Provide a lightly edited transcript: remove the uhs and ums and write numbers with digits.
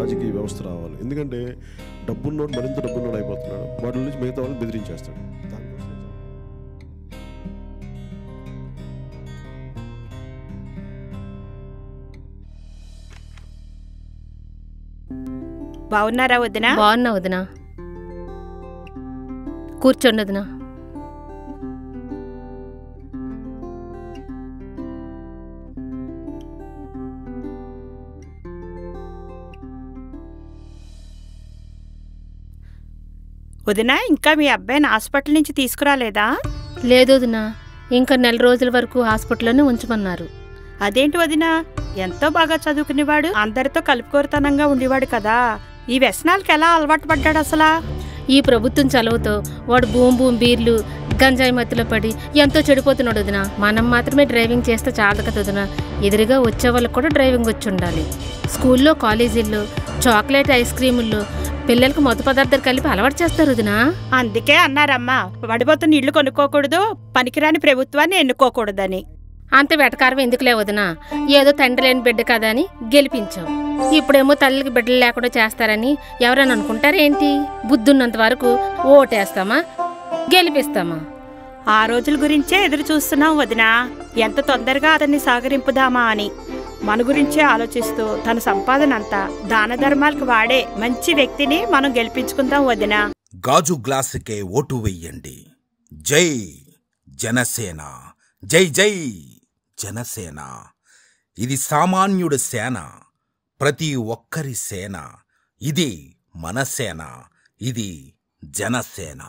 రాజకీయ వ్యవస్థ రావాలి. ఎందుకంటే డబ్బున్నోడు మరింత డబ్బున్నోడు అయిపోతున్నాడు, వాటి నుంచి మిగతా వాళ్ళని బెదిరించేస్తాడు. బాగున్నారా వదినా? బాగున్నా వదినా, కూర్చోండి వదినా. వదినా, ఇంకా మీ అబ్బాయిని హాస్పిటల్ నుంచి తీసుకురాలేదా? లేదు వదినా, ఇంకా 4 రోజుల వరకు హాస్పిటల్లోనే ఉంచమన్నారు. అదేంటి వదినా, ఎంతో బాగా చదువుకునేవాడు, అందరితో కలుపుకోరుతనంగా ఉండేవాడు కదా, ఈ వ్యసనాలకు ఎలా అలవాటు పడ్డాడు అసలా? ఈ ప్రభుత్వం చలవతో వాడు బూమ్ బీర్లు గంజాయి మత్తులో పడి ఎంతో చెడిపోతున్నాడు వదినా. మనం మాత్రమే డ్రైవింగ్ చేస్తే చాలదు కదా వదినా, ఎదురుగా వచ్చే వాళ్ళకి కూడా డ్రైవింగ్ వచ్చి ఉండాలి. స్కూల్లో కాలేజీల్లో చాక్లెట్ ఐస్ క్రీముల్లో పిల్లలకు మత్తు పదార్థాలు కలిపి అలవాటు చేస్తారు వదినా. అందుకే అన్నారమ్మా, పడిపోతున్న ఇళ్లు కొనుక్కోకూడదు, పనికిరాని ప్రభుత్వాన్ని ఎన్నుకోకూడదని. అంత వెటకారం ఎందుకులే వదినా, ఏదో తండ్రి లేని బిడ్డ కదా అని గెలిపించాం. ఇప్పుడేమో తల్లికి బిడ్డలు లేకుండా చేస్తారని ఎవరైనా అనుకుంటారేంటి? బుద్ధున్నంత వరకు ఓటేస్తామా, గెలిపిస్తామా? ఆ రోజుల గురించే ఎదురు చూస్తున్నాం వదినా, ఎంత తొందరగా అతన్ని సాగరింపుదామా అని. మన గురించే ఆలోచిస్తూ తన సంపాదన అంతా దాన ధర్మాలకు వాడే మంచి వ్యక్తిని మనం గెలిపించుకుందాం వదినా. గాజు గ్లాసుకే ఓటు వెయ్యండి. జై జనసేన, జై జై జనసేన. ఇది సామాన్యుడి సేన, ప్రతి ఒక్కరి సేన. ఇది మన సేన, ఇది జనసేన.